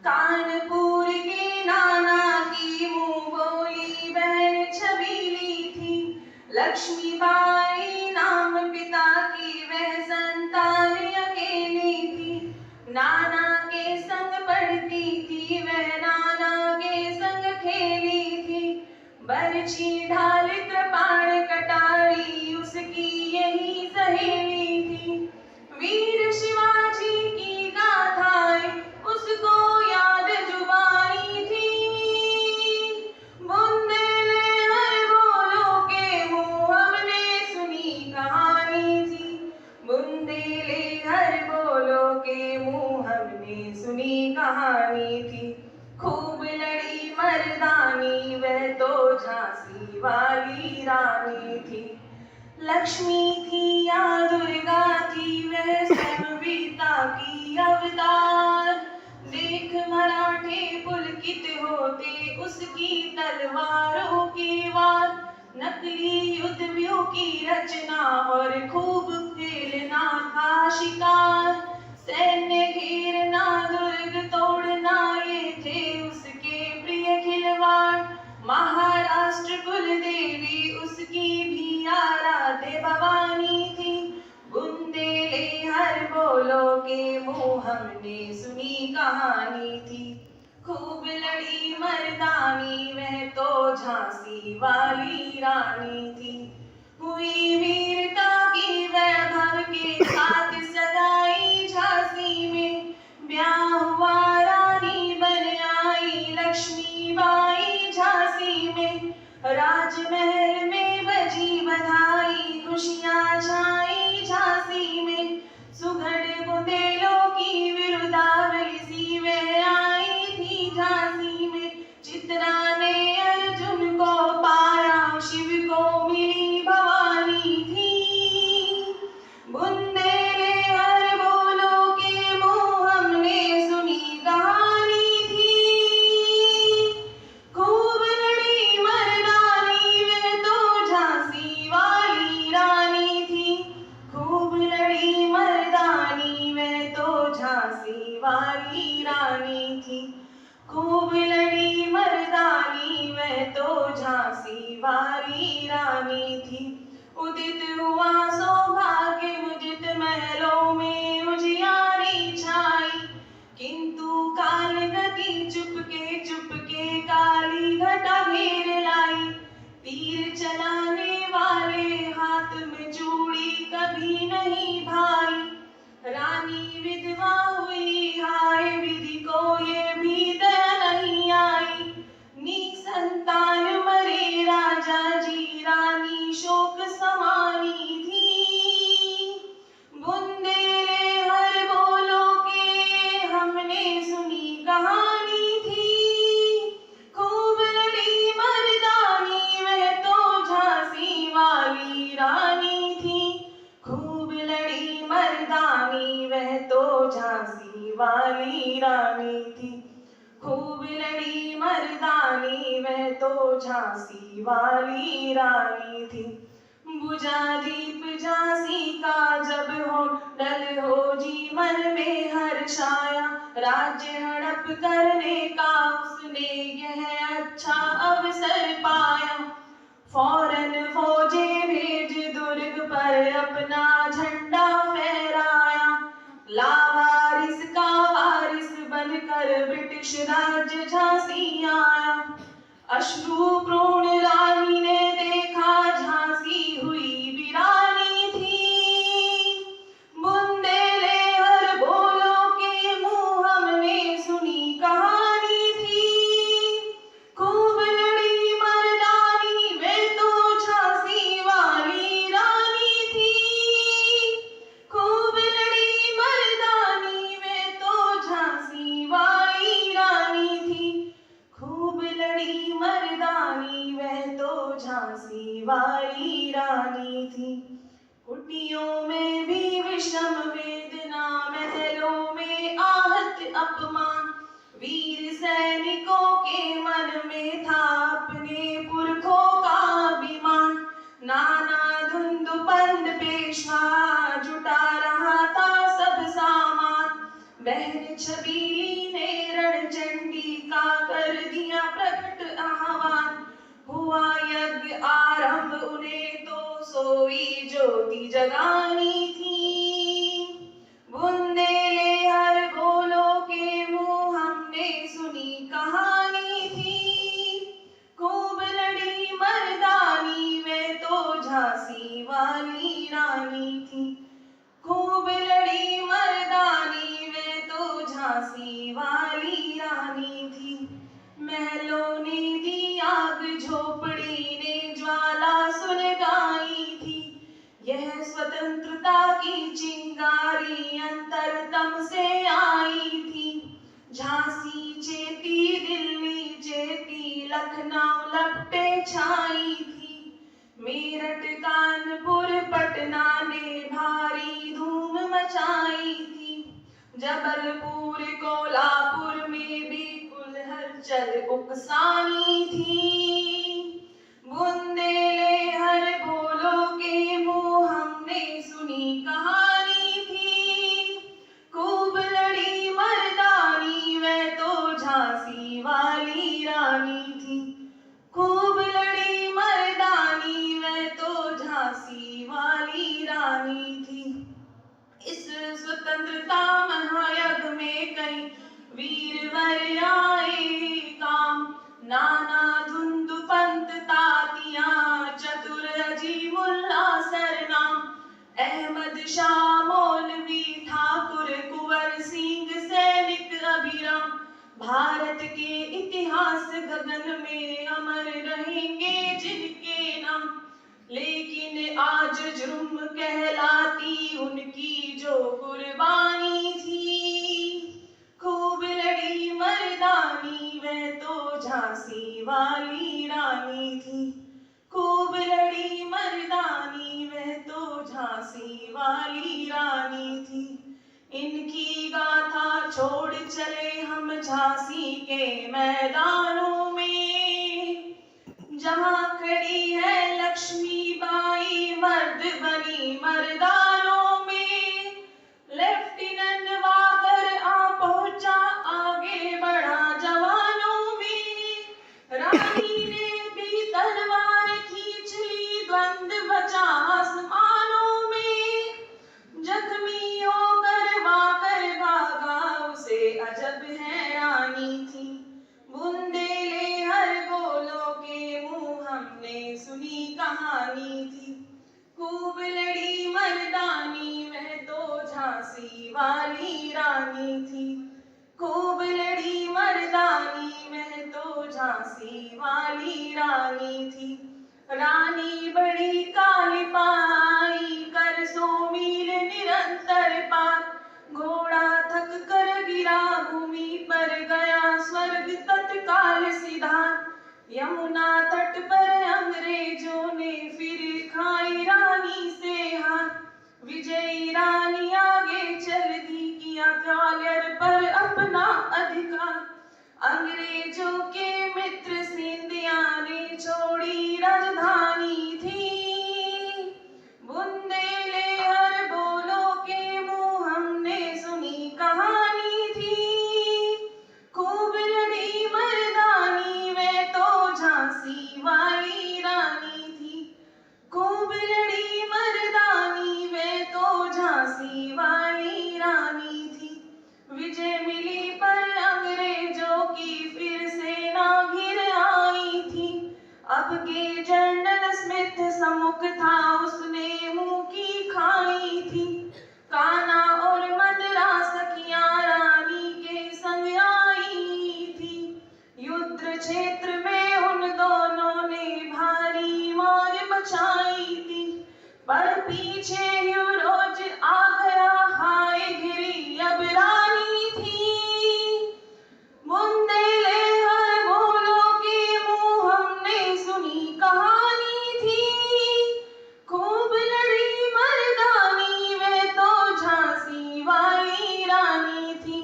कानपुर के नाना की मुंह बोली बहन छबीली थी। लक्ष्मीबाई नाम पिता की वह संतान अकेली थी। नाना के संग पढ़ती थी वह, नाना के संग खेली थी। बरछी ढाल कृपाण कटारी उसकी यही सहेली थी। वीर शिवाजी की गाथाएं उसको याद जुबानी थी। बुंदेले हर बोलों के मुंह हमने सुनी कहानी थी। बुंदेले हर बोलों के मुंह हमने सुनी कहानी थी। खूब लड़ी मर्दानी वह तो झांसी वाली रानी थी। लक्ष्मी थी या दुर्गा थी वह स्वयंवीरता की अवतार। देख मराठे पुलकित होते उसकी तलवारों के वार। नकली युद्धव्यूह की रचना और खूब खेलना था शिकार। सैन्य घेरना दुर्ग तोड़ना ये थे उसके प्रिय खिलवाड़। महाराष्ट्र कुल देवी उसकी भी आराध्य भवानी थी। बुंदेले हर बोलों के मुंह हमने सुनी कहानी थी। खूब लड़ी मर्दानी वह तो झांसी वाली रानी थी। हुई वीरता की वैभव के साथ सगाई झांसी में। ब्याह हुआ रानी बन आई लक्ष्मीबाई झांसी में। राजमहल में बजी बधाई खुशियां छाई झांसी में। सुघड़ बुंदेलों की विरुदावली सी वह आई थी झांसी में। चित्रा ने अर्जुन को पाया शिव को मिली भवानी थी। बुंदेले हर बोलों के मुंह हमने सुनी कहानी थी। खूब लड़ी मर्दानी वह तो झांसी वाली रानी थी। खूब लड़ी मर्दानी वह तो झांसी वाली रानी थी। खूब लड़ी मर्दानी वह तो झांसी वाली रानी थी। उदित हुआ सौभाग्य मुदित महलों में उजियारी छाई। किंतु काल गति चुपके काली घटा घेर लाई। तीर चलाने वाले हाथ में चूड़ी कभी नहीं भाई। रानी विधवा हुई हाय विधि को ये भी दया नहीं आई। निसंतान मरे राजा जी रानी शोक समानी थी। बुंदेले हर बोलों के हमने सुनी कहानी थी। खूब लड़ी मर्दानी वह तो झांसी वाली रानी थी। खूब लड़ी मर्दानी वह तो झांसी वाली रानी थी। खूब लड़ी मर्दानी वह तो झांसी वाली रानी थी। बुझा दीप झांसी का जब हो डल हो जी मन में हर्षाया। राज्य हड़प करने का उसने यह अच्छा अवसर पाया। फौरन फौजें भेज दुर्ग पर अपना झंडा फहराया। लावारिस का वारिस बनकर ब्रिटिश राज्य झांसी आया। अश्रुपूर्ण रानी ने देखा झांसी हुई वीरानी थी। बुंदेले हर बोलों के मुंह हमने सुनी कहानी थी। खूब लड़ी मर्दानी वे तो झांसी वाली रानी थी। खूब लड़ी मर्दानी वे तो झांसी वाली रानी थी। खूब लड़ी मर्दानी वह तो झांसी वाली रानी थी। कुटियों में भी विषम वेदना महलों में आहत अपमान। वीर सैनिकों के मन में था अपने पुरखों का अभिमान। नाना धुंधुपंद पेशवा जुटा रहा था सब सामान। बहन छबीली ने रण उन्हें तो सोई ज्योति जगानी थी। बुंदेले हर बोलों के मुंह हमने सुनी कहानी थी। खूब लड़ी मर्दानी में तो झांसी वाली रानी थी। खूब लड़ी मर्दानी में तो झांसी वाली रानी थी। महलों ने दी आग, झोपड़ी ने ज्वाला सुलगाई थी। यह स्वतंत्रता की चिंगारी अंतरतम से आई थी। झांसी चेती, दिल्ली चेती, लखनऊ लपटे छाई थी। मेरठ कानपुर पटना ने भारी धूम मचाई थी। जबलपुर कोल्हापुर में भी कुल हलचल उकसानी थी। बुंदेले हर बोलों के मुंह हमने सुनी कहानी थी। खूब लड़ी मर्दानी वह तो झांसी वाली रानी थी। खूब लड़ी मर्दानी वह तो झांसी वाली रानी थी। इस स्वतंत्रता महायज्ञ में कई वीरवर आए काम। नाना धुंधु पंत तातिया, चतुर अजीमुल्ला सरनाम। अहमद शाह मौलवी ठाकुर, कुंवर सिंह सैनिक अभिराम। भारत के इतिहास गगन में अमर रहेंगे जिनके नाम। लेकिन आज जुर्म कहलाती उनकी जो कुर्बानी थी। खूब लड़ी मर्दानी वह तो झांसी वाली रानी थी। खूब लड़ी मर्दानी वह तो झांसी वाली रानी थी। इनकी गाथा छोड़ चले हम झांसी के मैदानों में। जहाँ खड़ी है लक्ष्मीबाई मर्द बनी मर्दानों में। लेफ्टिनेंट वाकर आ पहुंचा, आगे बढ़ा जवानों में। रानी ने भी तलवार खींच ली, द्वंद बचा आसमानों में। जख्मी होकर वाकर भागा, उसे अजब हैरानी थी। बुंदेले हर बोलों के मुंह हमने सुनी कहानी थी। खूब लड़ी मर्दानी वह तो झांसी वाली रानी थी। खूब लड़ी मर्दानी वह तो झांसी वाली रानी थी। रानी बड़ी काली पाई, कर 100 मील निरंतर पार। घोड़ा थक कर गिरा, भूमि पर गया स्वर्ग तत्काल सिधार। यमुना तट पर अंग्रेजों ने फिर खाई रानी से हार। विजयी रानी आगे चल दी, किया ग्वालियर पर अपना अधिकार। अंग्रेजों के मित्र सिंधिया ने छोड़ी राजधानी थी। बुंदेले हर बोलों के मुंह हमने सुनी कहानी थी। खूब लड़ी मर्दानी वह तो झांसी वाली रानी थी। खूब लड़ी मर्दानी वह तो झांसी वाली रानी थी। विजय मिली पर अंग्रेजों की फिर सेना घिर आई थी। अब के जनरल स्मिथ सम्मुख था, उसने मुंह की खाई थी। कान्हा और मद्रास सखियां रानी के संग आई थी। युद्ध क्षेत्र में उन दोनों ने भारी मार मचाई थी। पर पीछे यूरोज आ गया, हाय गिरी अब रानी थी। बुंदेले हर बोलों के मुंह हमने सुनी कहानी थी। खूब लड़ी मर्दानी वह तो झांसी वाली रानी थी।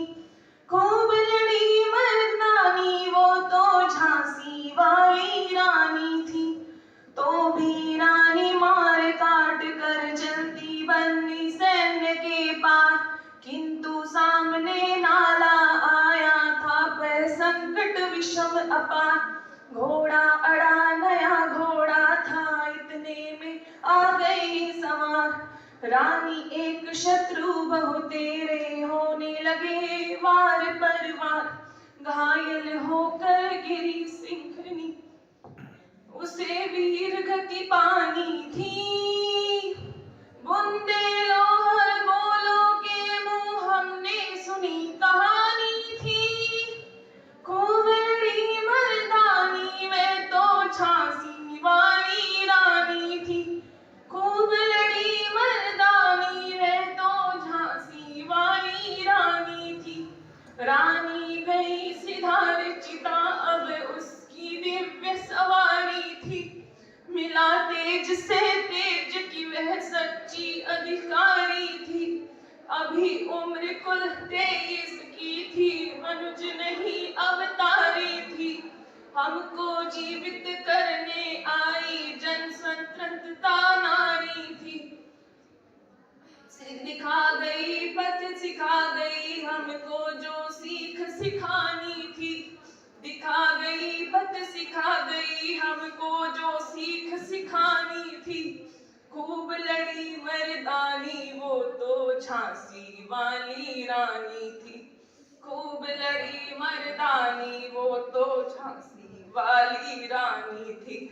खूब लड़ी मर्दानी वो तो झांसी वाली रानी थी। तो भी रानी मार काट कर जलती बनी सैन्य के पार। किंतु सामने नाला आया था, वह संकट विषम अपार। घोड़ा अड़ा नया घोड़ा था, इतने में आ गई सवार। रानी एक शत्रु बहु तेरे होने लगे वार पर वार। घायल होकर गिरी सिंघनी उसे वीर गति पानी थी। बुंदे लोहर बोलो के मुंह हमने सुनी कहानी थी। खूब लड़ी मर्दानी में तो झांसी वाली रानी थी। खूब लड़ी मर्दानी में तो झांसी वाली रानी थी। रानी गई सिधार चिता अब उसकी दिव्य सवारी थी। मिला तेज से तेज की वह सच्ची अधिकारी थी। अभी उम्र कुल 23 की थी, मनुज नहीं अवतारी थी। हमको जीवित करने आई जन स्वतंत्रता नारी थी। दिखा गई पथ सिखा गई हमको जो सीख सिखानी थी। दिखा गई पथ सिखा गई हमको जो सीख सिखानी थी। खूब लड़ी मर्दानी वो तो झांसी वाली रानी थी। खूब लड़ी मर्दानी वो तो झांसी वाली रानी थी।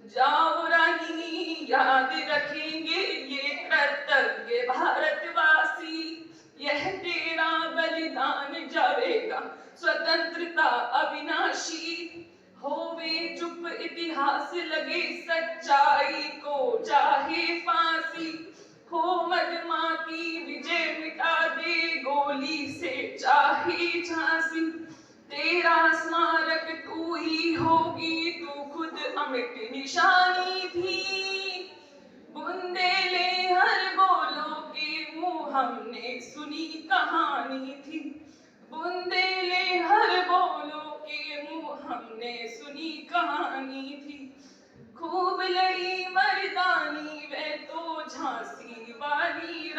जाओ रानी याद रखेंगे ये कर्तव्य भारतवासी। यह तेरा बलिदान जाएगा स्वतंत्रता अविनाशी। होवे चुप इतिहास लगे सच्चाई को चाहे फांसी। हो मदमाती विजय मिटा दे गोली से चाहे झांसी। तेरा स्मारक तू ही होगी, तू खुद अमिट निशानी थी। बुंदेले हर बोलो के मुंह हमने सुनी कहानी थी। बुंदेले हर बोलो के मुंह हमने सुनी कहानी थी। खूब लड़ी मर्दानी वह तो झांसी वाली